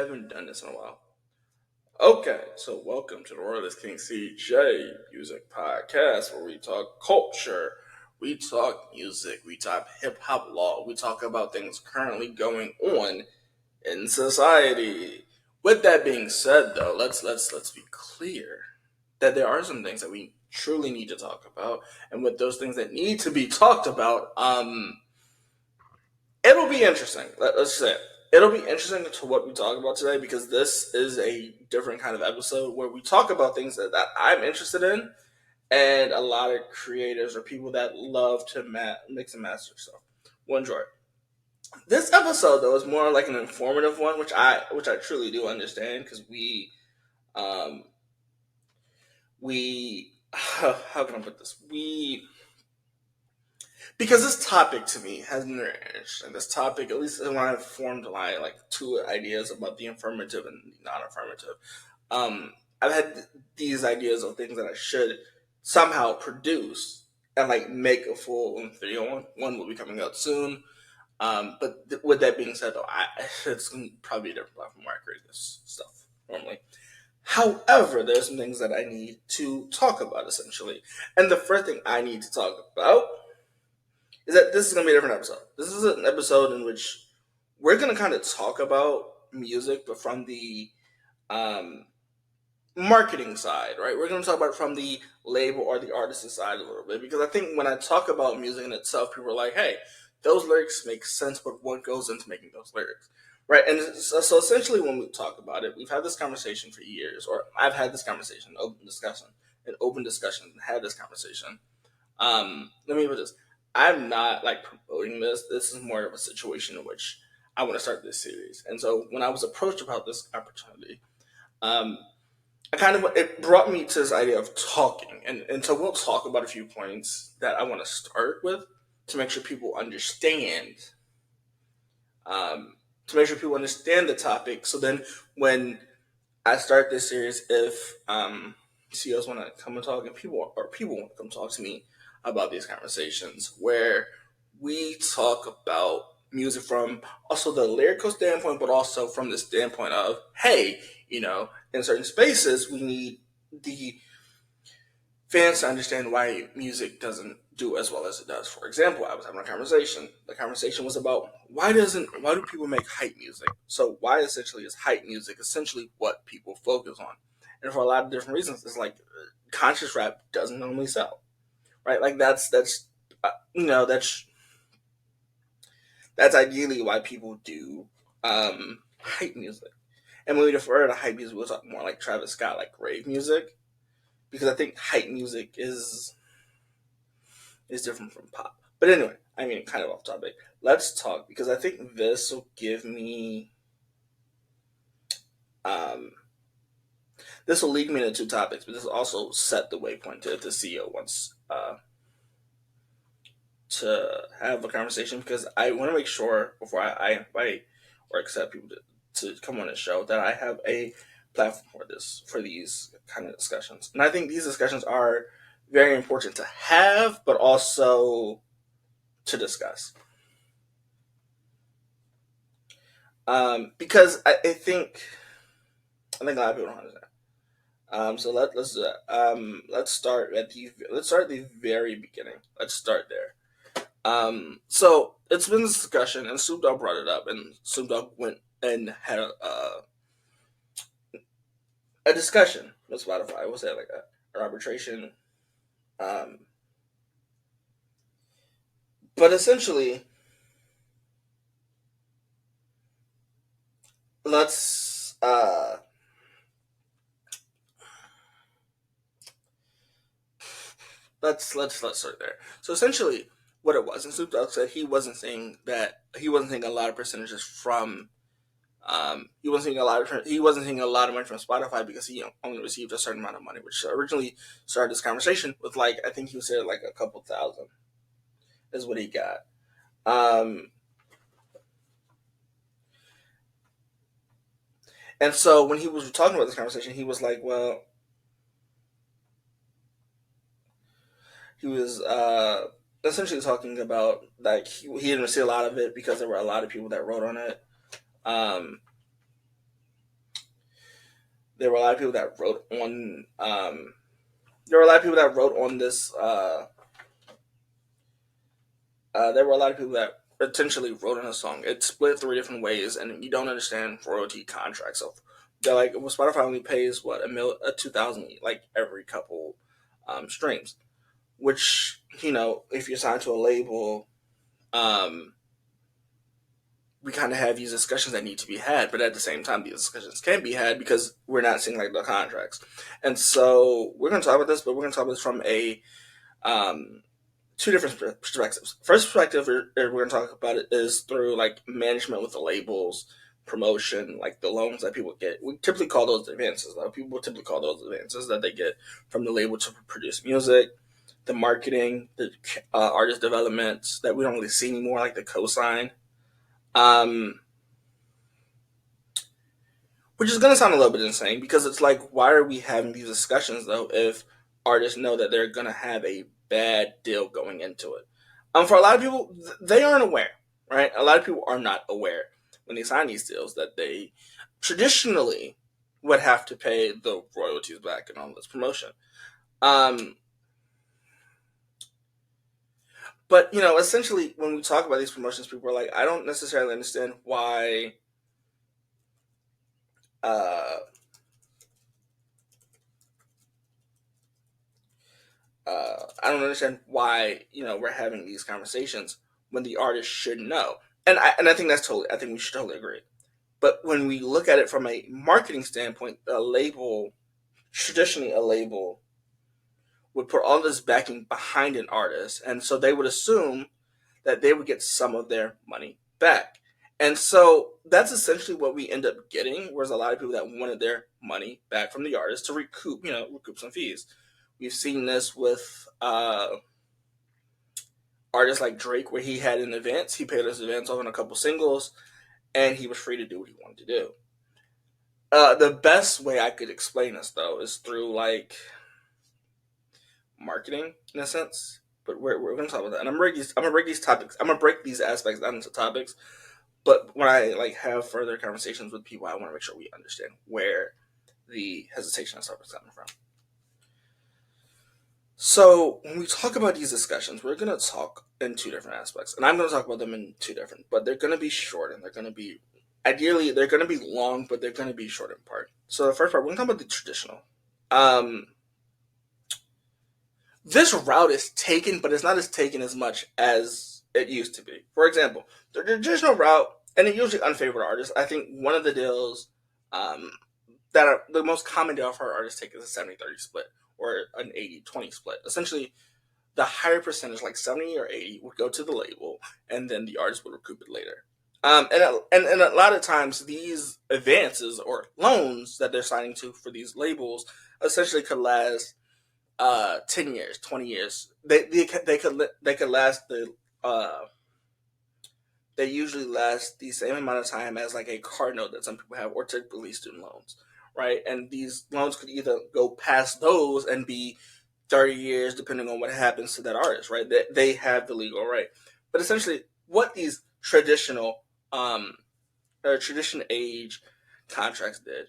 Haven't done this in a while. Okay, so welcome to the Royalist King CJ Music Podcast, where we talk culture, we talk music, we talk hip hop law, we talk about things currently going on in society. With that being said, though, let's be clear that there are some things that we truly need to talk about, and with those things that need to be talked about, it'll be interesting. Let's say it'll be interesting to what we talk about today because this is a different kind of episode where we talk about things that I'm interested in, and a lot of creators or people that love to mix and master stuff will enjoy it. This episode though is more like an informative one, which I truly do understand because um we how can I put this because this topic to me has been very interesting. This topic, at least when I've formed my like two ideas about the affirmative and the non-affirmative, I've had these ideas of things that I should somehow produce and like make a full video on. One will be coming out soon. With that being said, though, it's probably a different platform where I create this stuff normally. However, there's some things that I need to talk about essentially, and the first thing I need to talk about is that this is going to be a different episode. This is an episode in which we're going to kind of talk about music, but from the um, marketing side, right? We're going to talk about it from the label or the artist side a little bit, because I think when I talk about music in itself, people are like, hey, those lyrics make sense, but what goes into making those lyrics? Right, and so essentially, when we talk about it, we've had this conversation for years, or I've had this conversation, an open discussion, had this conversation. Let me put this: I'm not like promoting this. This is more of a situation in which I want to start this series. And so when I was approached about this opportunity, um, I kind of it brought me to this idea of talking, and so we'll talk about a few points that I want to start with to make sure people understand. Um, to make sure people understand the topic. So then when I start this series, if CEOs want to come and talk, and people want to come talk to me about these conversations, where we talk about music from also the lyrical standpoint, but also from the standpoint of, hey, in certain spaces, we need the fans to understand why music doesn't do as well as it does. For example, I was having a conversation. The conversation was about why do people make hype music? So why essentially is hype music essentially what people focus on? And for a lot of different reasons, it's like conscious rap doesn't normally sell, right? Like that's you know that's ideally why people do hype music. And when we refer to hype music, we'll talk more like Travis Scott, like rave music, because I think hype music is different from pop. But anyway, I mean, kind of off topic. Let's talk because I think this will give me, um, this will lead me into two topics, but this will also set the waypoint to if the CEO wants to have a conversation because I want to make sure before I invite or accept people to come on the show that I have a platform for these kind of discussions. And I think these discussions are very important to have, but also to discuss. Because I think a lot of people don't understand. So let's do that. Let's start at the very beginning. Let's start there. So it's been this discussion, and Snoop Dogg brought it up, and Snoop Dogg went and had a discussion with Spotify. What's that like a arbitration? Um, but essentially, let's let's start there. So essentially, what it was, and Snoop Dogg said he wasn't saying a lot of percentages from he wasn't seeing a lot of money from Spotify because he only received a certain amount of money, which originally started this conversation with like I think he said like a couple thousand is what he got. Um, and so when he was talking about this conversation, he was like, well, he was essentially talking about like he didn't see a lot of it because there were a lot of people that wrote on it. Um, there were a lot of people that wrote on. There were a lot of people that wrote on this. There were a lot of people that potentially wrote in a song. It's split three different ways, and you don't understand royalty contracts. So they're like, well, Spotify only pays what a 2,000 like every couple streams, which if you're signed to a label, um, we kind of have these discussions that need to be had, but at the same time, these discussions can't be had because we're not seeing like the contracts. And so we're going to talk about this, but we're going to talk about this from a um, two different perspectives. First perspective we're going to talk about it is through like management with the labels, promotion, like the loans that people get. We typically call those advances. Though. People typically call those advances that they get from the label to produce music, the marketing, the artist development that we don't really see anymore, like the cosign. Um, which is going to sound a little bit insane because it's like, why are we having these discussions though if artists know that they're going to have a bad deal going into it? For a lot of people, they aren't aware, right? A lot of people are not aware when they sign these deals that they traditionally would have to pay the royalties back and all this promotion. Um, but essentially, when we talk about these promotions, people are like, I don't necessarily understand why. Uh, I don't understand why we're having these conversations when the artist should know, and I think I think we should totally agree. But when we look at it from a marketing standpoint, traditionally a label would put all this backing behind an artist, and so they would assume that they would get some of their money back. And so that's essentially what we end up getting, whereas a lot of people that wanted their money back from the artist to recoup some fees. We've seen this with artists like Drake, where he had an advance. He paid his advance off on a couple singles, and he was free to do what he wanted to do. The best way I could explain this, though, is through like marketing, in a sense. But we're going to talk about that, and I'm gonna break these topics. I'm gonna break these aspects down into topics. But when I like have further conversations with people, I want to make sure we understand where the hesitation and stuff is coming from. So when we talk about these discussions, we're going to talk in two different aspects, and I'm going to talk about them in two different. But they're going to be short, and they're going to be ideally they're going to be long, but they're going to be short in part. So the first part, we're going to talk about the traditional. This route is taken, but it's not as taken as much as it used to be. For example, the traditional route, and it usually unfavored artists. I think one of the deals that are the most common deal for artists take is a 70-30 split or an 80-20 split. Essentially, the higher percentage, like 70 or 80, would go to the label, and then the artist would recoup it later. And a lot of times, these advances or loans that they're signing to for these labels essentially could last 10 years, 20 years. They could last they usually last the same amount of time as like a car note that some people have, or typically student loans, right? And these loans could either go past those and be 30 years, depending on what happens to that artist, right? They have the legal right. But essentially, what these tradition age contracts did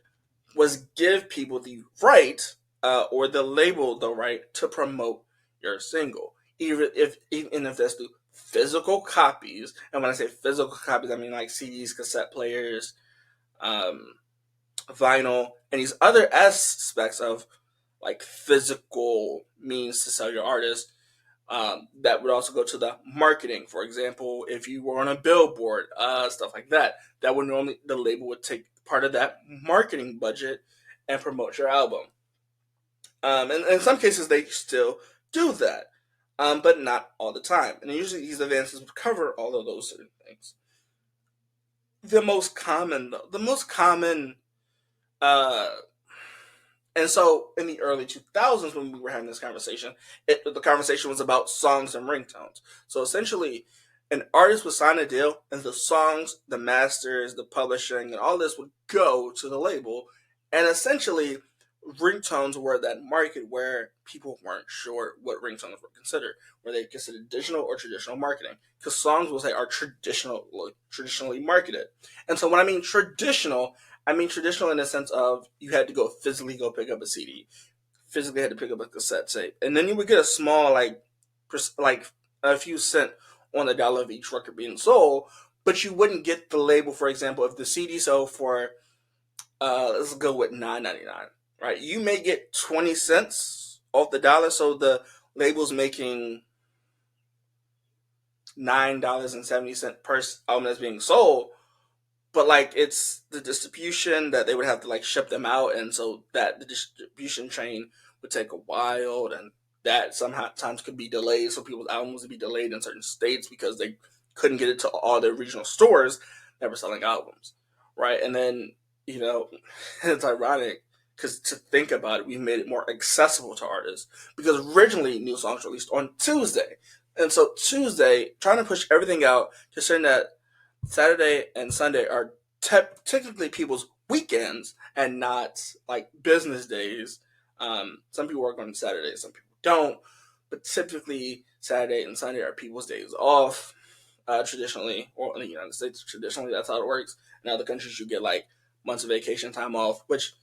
was give people the right or the label the right to promote your single, even if that's through physical copies. And when I say physical copies, I mean like CDs, cassette players, vinyl, and these other aspects of like physical means to sell your artist. That would also go to the marketing. For example, if you were on a billboard, stuff like that, that would normally the label would take part of that marketing budget and promote your album. And in some cases, they still do that, but not all the time. And usually, these advances would cover all of those certain things. The most common, though, uh, and so in the early 2000s, when we were having this conversation, the conversation was about songs and ringtones. So essentially, an artist would sign a deal, and the songs, the masters, the publishing, and all this would go to the label. And essentially, ringtones were that market where people weren't sure what ringtones were considered. Were they considered digital or traditional marketing? Because songs, we'll say, are traditionally marketed. And so when I mean traditional, I mean traditional in the sense of you had to go physically go pick up a CD, physically had to pick up a cassette tape, and then you would get a small like a few cent on the dollar of each record being sold, but you wouldn't get the label. For example, if the CD sold for let's go with $9.99, right? You may get 20 cents off the dollar, so the label's making $9.70 per album that's being sold, but like it's the distribution that they would have to like ship them out, and so that the distribution chain would take a while, and that sometimes could be delayed, so people's albums would be delayed in certain states because they couldn't get it to all their regional stores that were selling albums, right? And then it's ironic because to think about it, we made it more accessible to artists because originally new songs were released on Tuesday, and so Tuesday trying to push everything out, considering that Saturday and Sunday are technically people's weekends and not like business days. Some people work on Saturdays, some people don't, but typically Saturday and Sunday are people's days off. Traditionally, or in the United States, traditionally that's how it works. In other countries, you get like months of vacation time off, which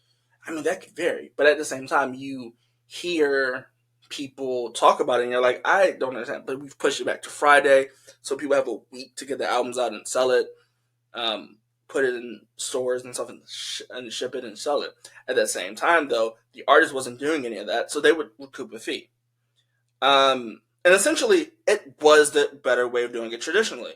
I mean that could vary. But at the same time, you hear people talk about it, and you're like, I don't understand. But we've pushed it back to Friday, so people have a week to get their albums out and sell it, put it in stores and stuff, and ship it and sell it. At that same time, though, the artist wasn't doing any of that, so they would recoup a fee. And essentially, it was the better way of doing it traditionally.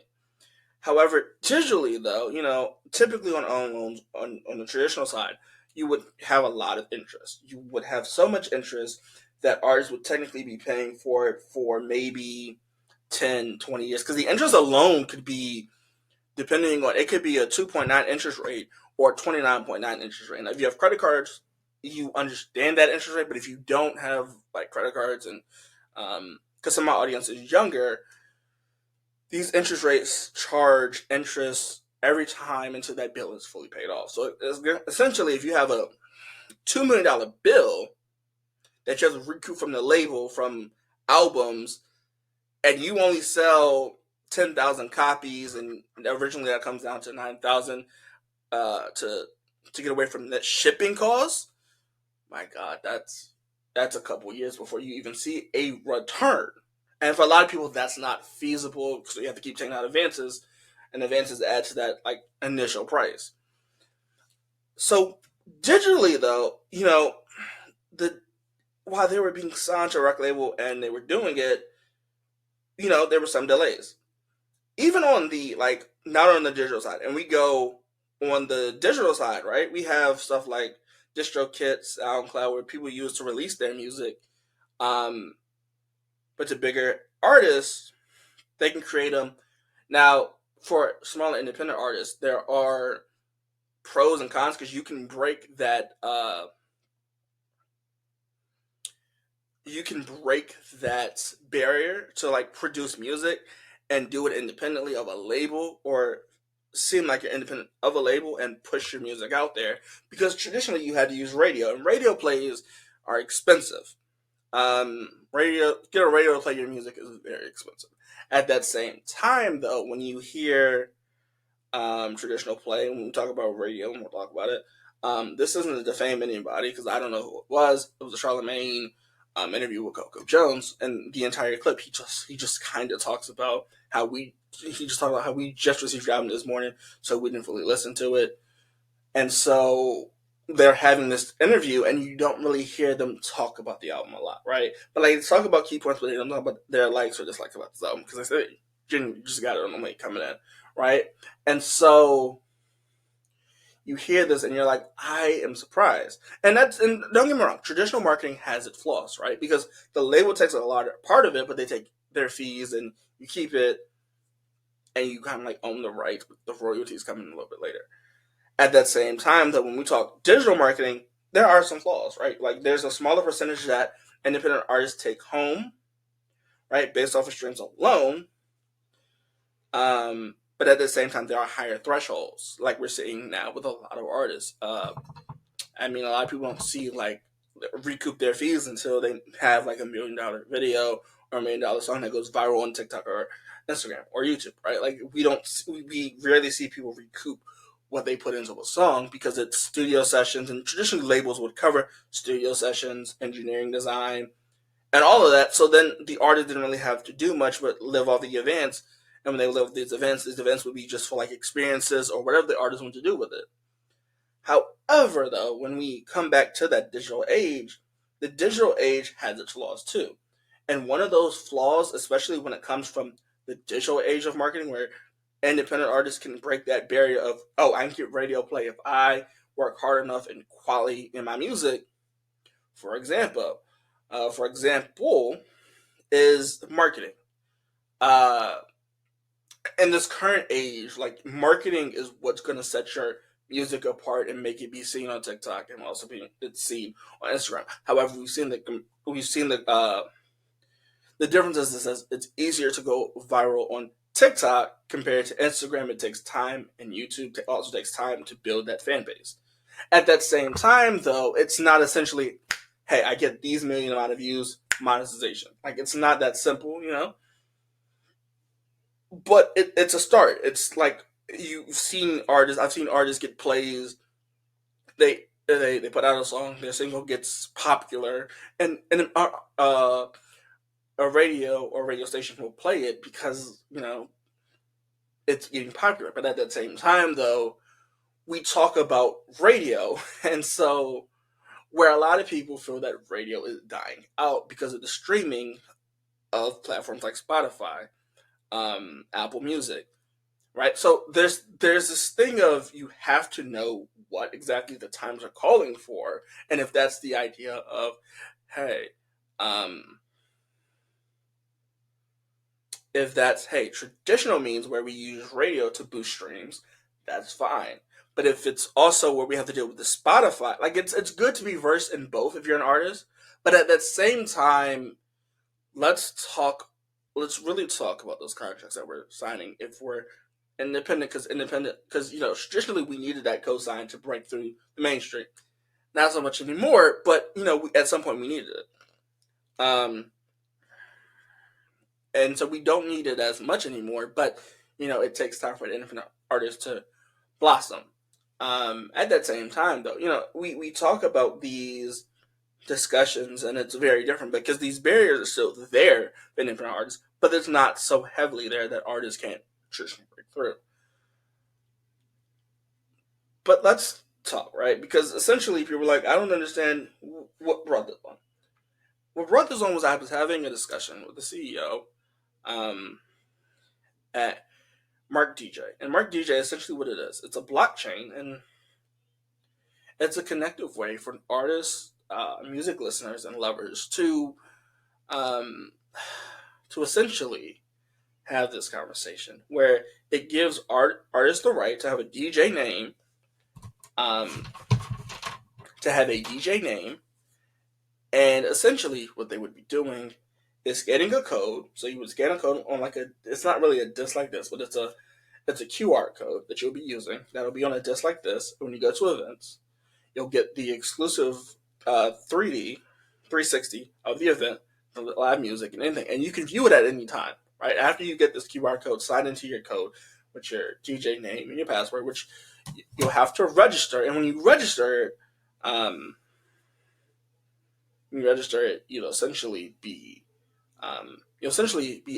However, digitally, though, typically on the traditional side, you would have a lot of interest. You would have so much interest that artists would technically be paying for it for maybe 10, 20 years. Because the interest alone could be, depending on, it could be a 2.9 interest rate or a 29.9 interest rate. Now, if you have credit cards, you understand that interest rate. But if you don't have like credit cards, and because some of my audience is younger, these interest rates charge interest every time until that bill is fully paid off. So essentially, if you have a $2 million bill that you have to recoup from the label from albums, and you only sell 10,000 copies, and originally that comes down to 9,000 to get away from that shipping cost. My God, that's a couple years before you even see a return. And for a lot of people, that's not feasible, so you have to keep taking out advances, and advances add to that like initial price. So digitally, though, while they were being signed to a record label and they were doing it, there were some delays. Even on the not on the digital side, and we go on the digital side, right? We have stuff like distro kits, SoundCloud, where people use to release their music. But to bigger artists, they can create them. Now, for smaller independent artists, there are pros and cons because you can break that. You can break that barrier to like produce music and do it independently of a label, or seem like you're independent of a label and push your music out there, because traditionally you had to use radio, and radio plays are expensive. Get a radio to play your music is very expensive. At that same time, though, when you hear traditional play, when we talk about radio, and we'll talk about it, this isn't to defame anybody because I don't know who it was. It was a Charlemagne interview with Coco Jones, and the entire clip he just kind of talks about how we just received the album this morning, so we didn't fully listen to it, and so they're having this interview, and you don't really hear them talk about the album a lot, right? But like, talk about key points, but they don't talk about their likes or dislikes about this album, because I said you just got it on the way coming in, right? And so you hear this and you're like, I am surprised. And don't get me wrong, traditional marketing has its flaws, right? Because the label takes a large part of it, but they take their fees and you keep it, and you kind of like own the rights, but the royalties come in a little bit later. At that same time, though, when we talk digital marketing, there are some flaws, right? Like, there's a smaller percentage that independent artists take home, right, based off of streams alone. But at the same time, there are higher thresholds, like we're seeing now with a lot of artists. I mean, a lot of people don't see like recoup their fees until they have like $1 million video or $1 million song that goes viral on TikTok or Instagram or YouTube, right? Like, we rarely see people recoup what they put into a song because it's studio sessions, and traditionally labels would cover studio sessions, engineering design, and all of that. So then the artist didn't really have to do much but live off the events. And when they live these events would be just for like experiences or whatever the artist wanted to do with it. However, though, when we come back to that digital age, the digital age has its flaws too. And one of those flaws, especially when it comes from the digital age of marketing, where independent artists can break that barrier of, oh, I can get radio play if I work hard enough and quality in my music. For example, for example, is marketing. Uh, in this current age, like marketing is what's going to set your music apart and make it be seen on TikTok and also be it's seen on Instagram. However, we've seen the difference is it's easier to go viral on TikTok compared to Instagram. It takes time, and YouTube also takes time to build that fan base. At that same time, though, it's not essentially, hey, I get these million amount of views, monetization. Like it's not that simple, you know. But it's a start. It's like you've seen artists. I've seen artists get plays. They put out a song. Their single gets popular, and a radio station will play it because it's getting popular. But at that same time, though, we talk about radio, and so where a lot of people feel that radio is dying out because of the streaming of platforms like Spotify, Apple Music, right? So there's this thing of you have to know what exactly the times are calling for, and if that's the idea of, hey, if that's traditional means where we use radio to boost streams, that's fine. But if it's also where we have to deal with the Spotify, like it's good to be versed in both if you're an artist, but at that same time, let's talk. Let's really talk about those contracts that we're signing if we're independent, because traditionally we needed that cosign to break through the mainstream. Not so much anymore, but at some point we needed it. And so we don't need it as much anymore, but it takes time for the independent artists to blossom. At that same time, though, we talk about these discussions, and it's very different because these barriers are still there for independent artists, but it's not so heavily there that artists can't traditionally break through. But let's talk, right? Because essentially, people were like, I don't understand what brought this on. What brought this on was I was having a discussion with the CEO at Mrkd.DJ. And Mrkd.DJ, essentially what it is, it's a blockchain, and it's a connective way for artists, music listeners, and lovers um, to essentially have this conversation where it gives artists the right to have a DJ name, and essentially what they would be doing is scanning a code. So you would scan a code on it's not really a disc like this, but it's a QR code that you'll be using. That'll be on a disc like this. When you go to events, you'll get the exclusive 3D 360 of the event, the live music and anything, and you can view it at any time. Right after you get this QR code, sign into your code with your DJ name and your password, which you'll have to register. And when you register it, you'll essentially be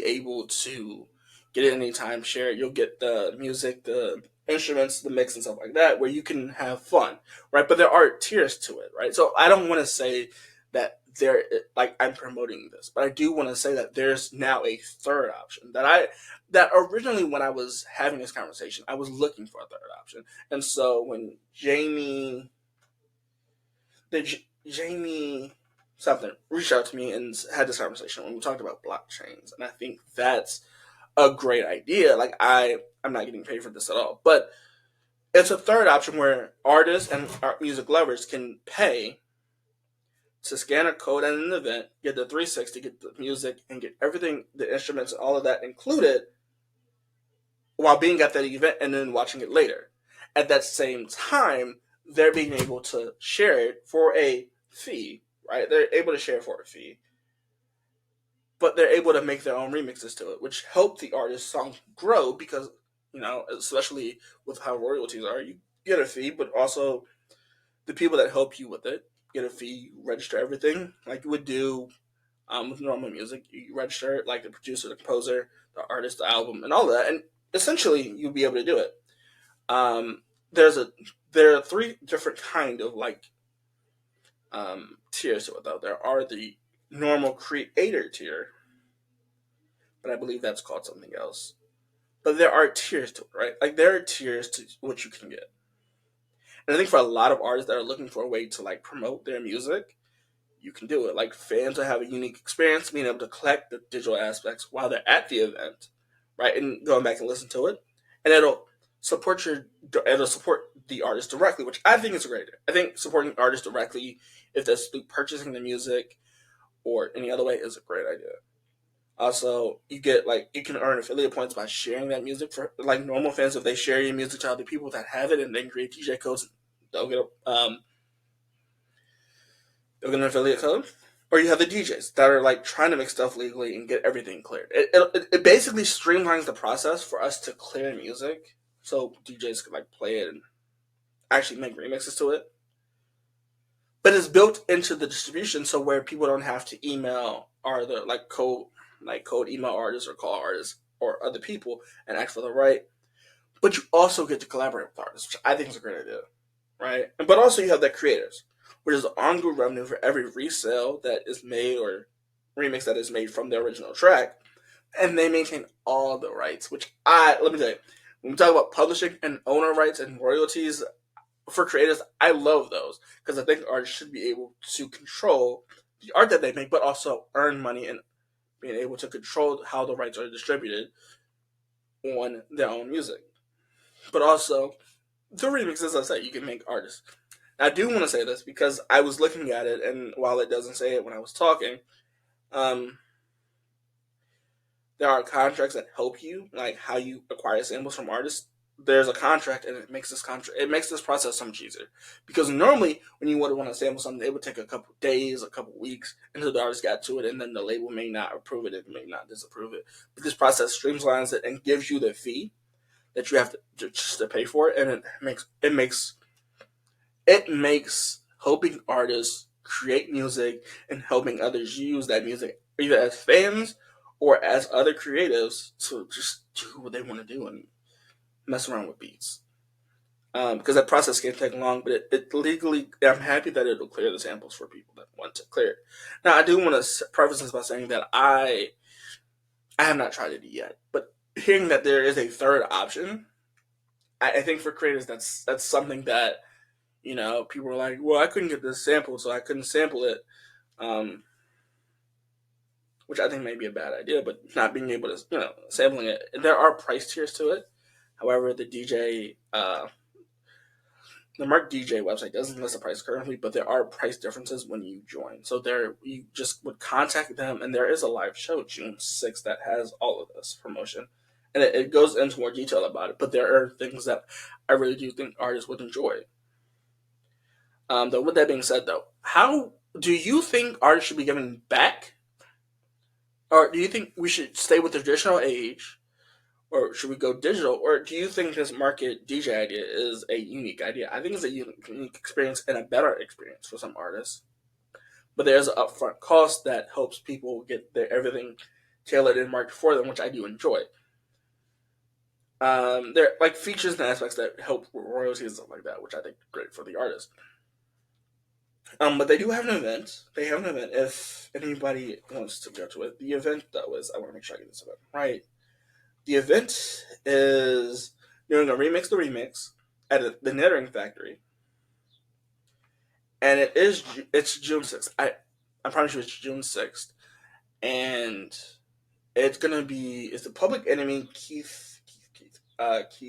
able to get it anytime, share it. You'll get the music, the instruments, the mix, and stuff like that, where you can have fun, right? But there are tiers to it, right? So I don't want to say that I'm promoting this, but I do want to say that there's now a third option that originally when I was having this conversation, I was looking for a third option, and so when Jamie something reached out to me and had this conversation when we talked about blockchains, and I think that's a great idea. Like I'm not getting paid for this at all, but it's a third option where artists and music lovers can pay to scan a code at an event, get the 360, get the music, and get everything, the instruments, and all of that included while being at that event and then watching it later. At that same time, they're being able to share it for a fee, right? They're able to share it for a fee, but they're able to make their own remixes to it, which help the artist's song grow because, especially with how royalties are, you get a fee, but also the people that help you with it get a fee, register everything like you would do with normal music. You register it like the producer, the composer, the artist, the album, and all that, and essentially you'll be able to do it. Um, there's a there are three different kind of like tiers to it though. There are the normal creator tier, but I believe that's called something else. But there are tiers to it, right? Like there are tiers to what you can get. And I think for a lot of artists that are looking for a way to like promote their music, you can do it. Like fans will have a unique experience being able to collect the digital aspects while they're at the event, right? And going back and listen to it. And it'll support the artist directly, which I think is a great idea. I think supporting artists directly, if that's through purchasing the music or any other way, is a great idea. Also, you can earn affiliate points by sharing that music for like normal fans. If they share your music to other people that have it and then create DJ codes, they'll get an affiliate code. Or you have the DJs that are like trying to make stuff legally and get everything cleared. It basically streamlines the process for us to clear music, so DJs can like play it and actually make remixes to it. But it's built into the distribution, so where people don't have to email or the code email artists or call artists or other people and ask for the right. But you also get to collaborate with artists, which I think is a great idea, right? But also you have the creators, which is ongoing revenue for every resale that is made or remix that is made from the original track, and they maintain all the rights. Which let me tell you, when we talk about publishing and owner rights and royalties for creators, I love those because I think artists should be able to control the art that they make, but also earn money and being able to control how the rights are distributed on their own music. But also, the remixes, as I said, you can make artists. I do want to say this because I was looking at it, and while it doesn't say it when I was talking, um, there are contracts that help you, like how you acquire samples from artists. There's a contract, and it makes this process so much easier. Because normally, when you would want to sample something, it would take a couple days, a couple weeks until the artist got to it, and then the label may not approve it, it may not disapprove it. But this process streamlines it and gives you the fee that you have to pay for it, and it makes helping artists create music and helping others use that music either as fans or as other creatives to just do what they want to do and mess around with beats. Because that process can take long, but it legally, I'm happy that it'll clear the samples for people that want to clear it. Now, I do want to preface this by saying that I have not tried it yet, but hearing that there is a third option, I think for creators that's something that people are like, well, I couldn't get this sample, so I couldn't sample it, which I think may be a bad idea. But not being able to, sampling it, there are price tiers to it. However, the Mrkd.DJ website doesn't list a price currently, but there are price differences when you join. So you just would contact them, and there is a live show June 6th that has all of this promotion. And it goes into more detail about it, but there are things that I really do think artists would enjoy. Though, with that being said, though, how do you think artists should be giving back? Or do you think we should stay with the traditional age? Or should we go digital? Or do you think this Mrkd.DJ idea is a unique idea? I think it's a unique experience and a better experience for some artists. But there's an upfront cost that helps people get everything tailored and marked for them, which I do enjoy. There are like features and aspects that help with royalties and stuff like that, which I think is great for the artist. But they do have an event. They have an event if anybody wants to go to it. The event, though, is I want to make sure I get this event right. The event is doing a remix to remix at the Knittering Factory, and it's June 6th. I promise you it's June 6th, and it's the Public Enemy Keith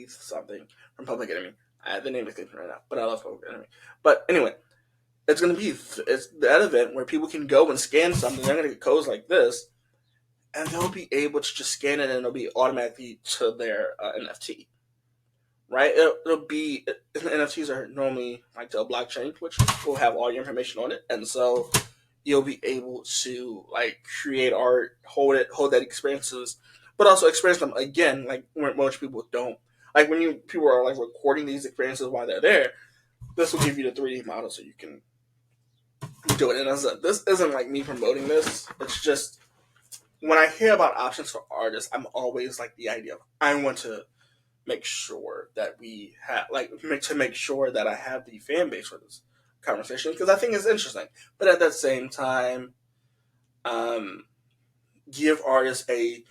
something from Public Enemy. I have the name of the right now, but I love Public Enemy. But anyway, it's that event where people can go and scan something. They're gonna get codes like this, and they'll be able to just scan it, and it'll be automatically to their NFT. Right? It'll be NFTs are normally like to a blockchain, which will have all your information on it, and so you'll be able to like create art, hold that experiences, but also experience them again, like most people don't. like when people are like recording these experiences while they're there, this will give you the 3D model so you can do it. And this isn't like me promoting this. It's just when I hear about options for artists, I'm always like the idea of I want to make sure that we have make sure that I have the fan base for this conversation because I think it's interesting. But at that same time, give artists a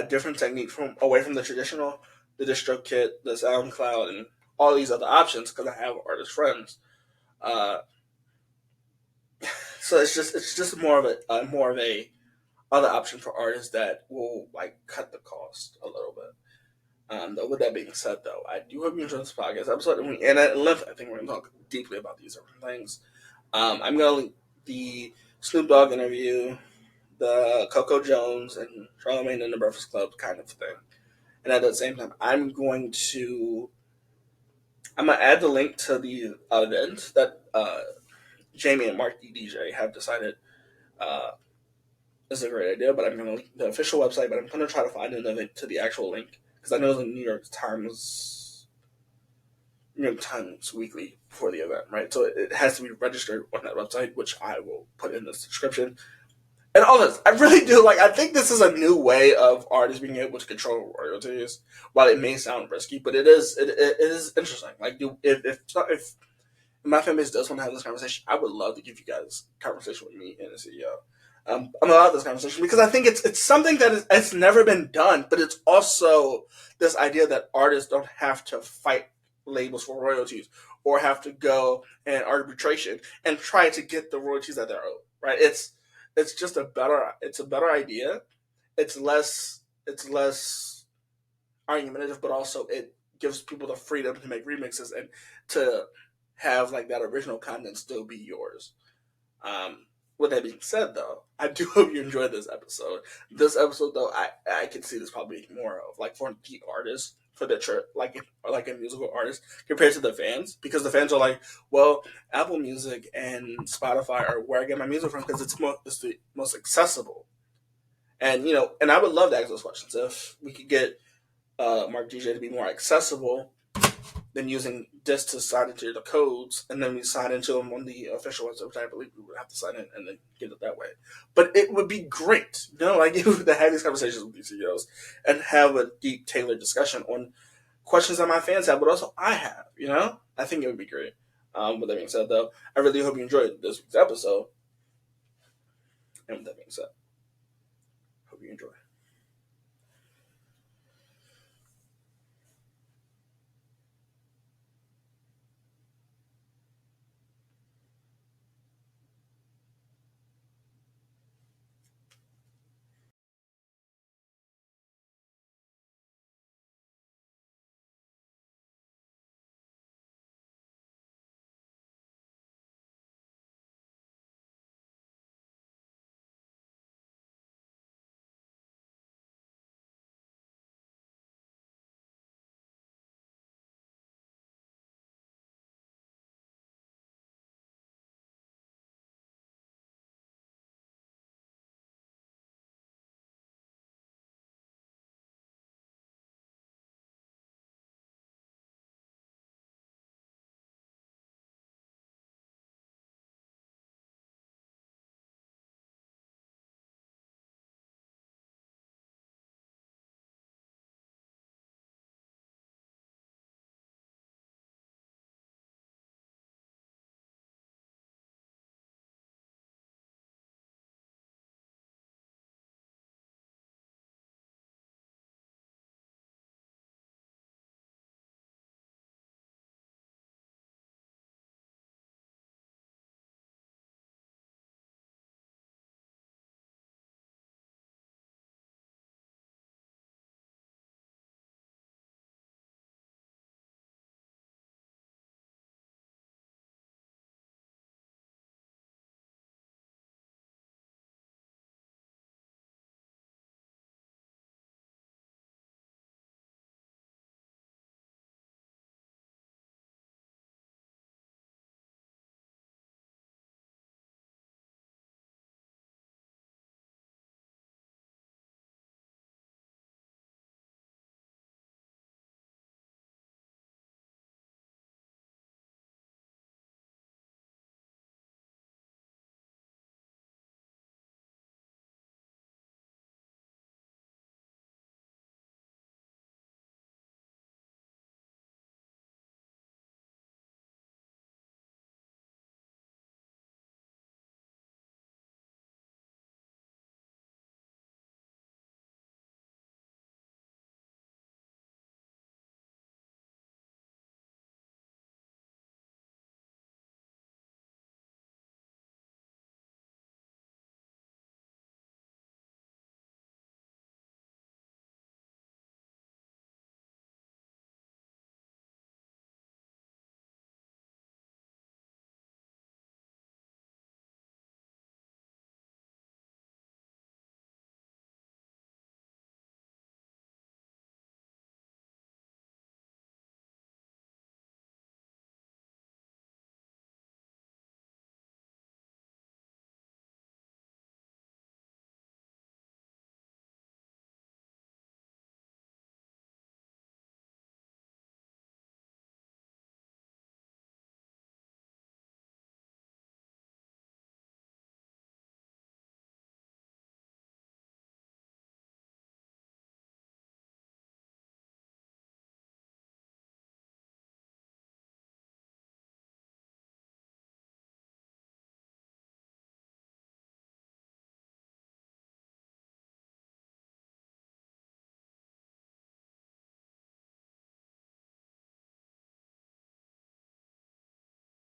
different technique from away from the traditional, the DistroKit, the SoundCloud, and all these other options because I have artist friends. Uh, so it's just more of a other option for artists that will like cut the cost a little bit. With that being said, though, I do hope you enjoyed this podcast episode, and at length, I think we're going to talk deeply about these different things. I'm going to link the Snoop Dogg interview, the Coco Jones and Charlamagne and the Breakfast Club kind of thing, and at the same time, I'm going to add the link to the event that Jamie and Mrkd.DJ have decided is a great idea. But I'm going to link the official website, but I'm going to try to find an link to the actual link. Because I know the New York Times Weekly for the event, right? So it has to be registered on that website, which I will put in the description. And all this, I really do I think this is a new way of artists being able to control royalties. While it may sound risky, but it is interesting. Like, if my fan base does want to have this conversation, I would love to give you guys a conversation with me and the CEO. I'm about this conversation because I think it's something that it's never been done, but it's also this idea that artists don't have to fight labels for royalties or have to go in arbitration and try to get the royalties that they're owed. Right? It's just a better idea. It's less argumentative, but also it gives people the freedom to make remixes and to have like that original content still be yours. With that being said, though, I do hope you enjoyed this episode. This episode, though, I can see this probably more of like for the artists, for the church, like a musical artist compared to the fans, because the fans are like, well, Apple Music and Spotify are where I get my music from because it's the most accessible. And and I would love to ask those questions if we could get Mrkd.DJ to be more accessible than using this to sign into the codes, and then we sign into them on the official website, which I believe we would have to sign in and then get it that way. But it would be great, like to have these conversations with these CEOs and have a deep, tailored discussion on questions that my fans have, but also I have. I think it would be great. With that being said, though, I really hope you enjoyed this week's episode. And with that being said, hope you enjoy.